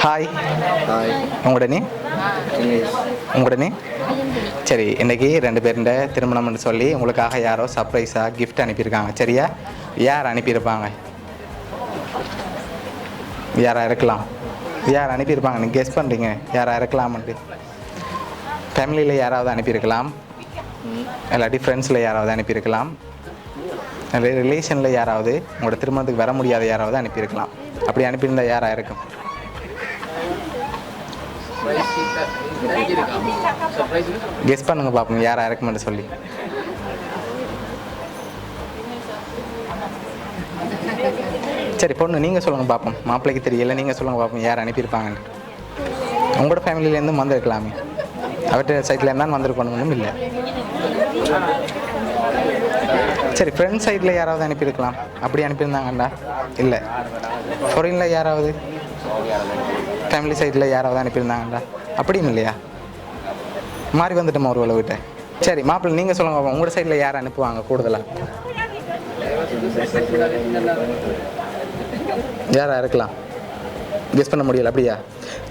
Hi. Hi. உங்களோட name? Dinesh. உங்களோட name? சரி, இன்றைக்கி 2 பேருண்ட திருமணம்னு சொல்லி உங்களுக்காக யாரோ சர்ப்ரைஸாக கிஃப்ட் அனுப்பியிருக்காங்க. சரியா? யார் அனுப்பியிருப்பாங்க? யாராக இருக்கலாம்? யார் அனுப்பியிருப்பாங்க? நீங்கள் கெஸ் பண்ணுறீங்க யாராக இருக்கலாம்ன்ட்டு. ஃபேமிலியில் யாராவது அனுப்பியிருக்கலாம், இல்லாட்டி ஃப்ரெண்ட்ஸில் யாராவது அனுப்பியிருக்கலாம், ரிலேஷனில் யாராவது, உங்களோட திருமணத்துக்கு வர முடியாத யாராவது அனுப்பியிருக்கலாம். அப்படி அனுப்பியிருந்தால் யாராக இருக்கும்? கெஸ் பண்ணுங்க பார்ப்போம் யாராக இருக்குமென்னு சொல்லி. சரி பொண்ணு நீங்கள் சொல்லுங்கள் பார்ப்போம். மாப்பிள்ளைக்கு தெரியல, நீங்கள் சொல்லுங்கள் பார்ப்போம் யார் அனுப்பியிருப்பாங்கன்னு. உங்களோட ஃபேமிலியிலேருந்து வந்திருக்கலாமே, அவர்கிட்ட சைட்டில் இருந்தாலும் வந்திருக்கணும் இல்லை. சரி, ஃப்ரெண்ட் சைடில் யாராவது அனுப்பியிருக்கலாம். அப்படி அனுப்பியிருந்தாங்கண்டா இல்லை. ஃபாரினில் யாராவது, ஃபேமிலி சைடில் யாராவது அனுப்பியிருந்தாங்கண்டா அப்படியும் இல்லையா? மாறி வந்துட்டோமா ஒரு வேலை விட்ட. சரி மாப்பிள்ளை நீங்கள் சொல்லுங்க, உங்களோட சைடில் யார் அனுப்புவாங்க கூடுதலாக? யாராக இருக்கலாம்? கெஸ் பண்ண முடியல அப்படியா?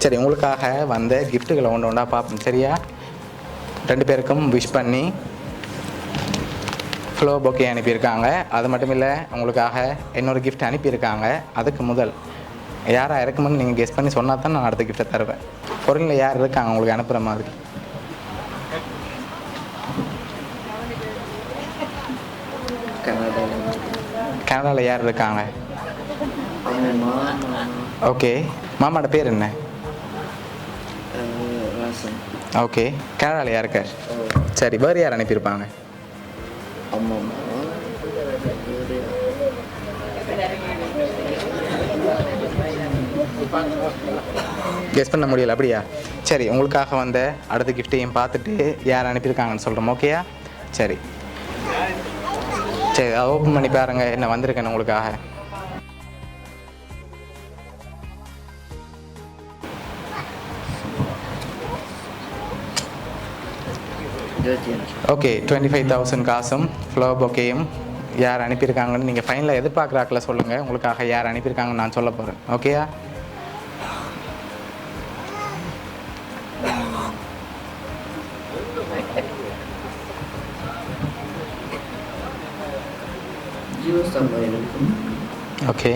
சரி, உங்களுக்காக வந்த கிஃப்ட்டுகளை ஒன்று ஒன்றா பார்ப்போம். சரியா? 2 பேருக்கும் விஷ் பண்ணி ஃப்ளோ பொக்கே அனுப்பியிருக்காங்க. அது மட்டும் இல்லை, உங்களுக்காக இன்னொரு கிஃப்ட் அனுப்பியிருக்காங்க. அதுக்கு முதல் யாராக இருக்குமென்னு நீங்கள் கெஸ் பண்ணி சொன்னால் தான் நான் அடுத்த கிஃப்ட்டை தருவேன். பொருளில் யார் இருக்காங்க உங்களுக்கு அனுப்புகிற மாதிரி? கனடாவில் யார் இருக்காங்க? ஓகே, மாமாவோட பேர் என்ன? ஓகே, கனடாவில் யார் இருக்கார்? சரி, வேறு யார் அனுப்பியிருப்பாங்க? கெஸ் பண்ண முடியல அப்படியா? சரி, உங்களுக்காக வந்த அடுத்த கிஃப்ட்டையும் பார்த்துட்டு யார் அனுப்பியிருக்காங்கன்னு சொல்கிறோம். ஓகேயா? சரி சரி, அதை ஓப்பன் பண்ணி பாருங்க என்ன வந்திருக்கேன் உங்களுக்காக. ஓகே, 25,000 காசும் ஃப்ளவர் பொக்கேயும் யார் அனுப்பியிருக்காங்கன்னு நீங்கள் ஃபைனலாக எதிர்பார்க்குறாக்கல சொல்லுங்கள். உங்களுக்காக யார் அனுப்பியிருக்காங்கன்னு நான் சொல்ல போகிறேன். ஓகேயா? ஓகே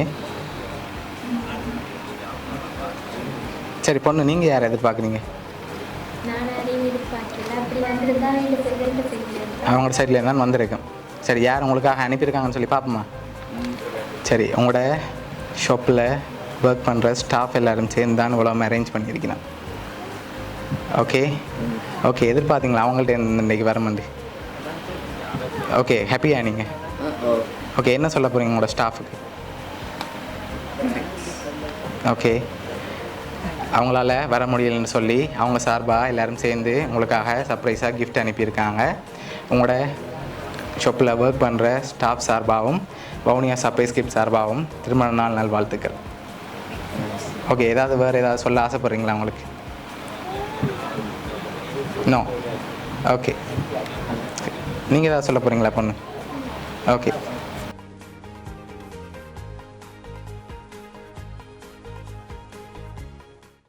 சரி பொண்ணு, நீங்கள் யார் எதிர்பார்க்குறீங்க? அவங்களோட சைடில் இருந்தாலும் வந்திருக்கேன். சரி, யார் உங்களுக்காக அனுப்பியிருக்காங்கன்னு சொல்லி பார்ப்போமா? சரி, உங்களோட ஷாப்பில் ஒர்க் பண்ணுற ஸ்டாஃப் எல்லோரும் சேர்ந்து தான் இவ்வளோ அரேஞ்ச் பண்ணியிருக்கணும். ஓகே ஓகே, எதிர்பார்த்தீங்களா அவங்கள்ட்ட இன்றைக்கி வர மாட்டேன்? ஓகே, ஹாப்பியா நீங்கள்? ஓகே, என்ன சொல்ல போகிறீங்க உங்களோட ஸ்டாஃபுக்கு? ஓகே, அவங்களால வர முடியலன்னு சொல்லி அவங்க சார்பாக எல்லோரும் சேர்ந்து உங்களுக்காக சர்ப்ரைஸாக கிஃப்ட் அனுப்பியிருக்காங்க. உங்களோட ஷாப்பில் ஒர்க் பண்ணுற ஸ்டாஃப் சார்பாகவும் வவுனியா சர்ப்ரைஸ் கிஃப்ட் சார்பாகவும் திருமண நாள் நல்வாழ்த்துக்கள். ஓகே, வேறு ஏதாவது சொல்ல ஆசைப்பட்றீங்களா உங்களுக்கு? நோ. ஓகே, நீங்கள் ஏதாவது சொல்ல போகிறீங்களா பொண்ணு? ஓகே.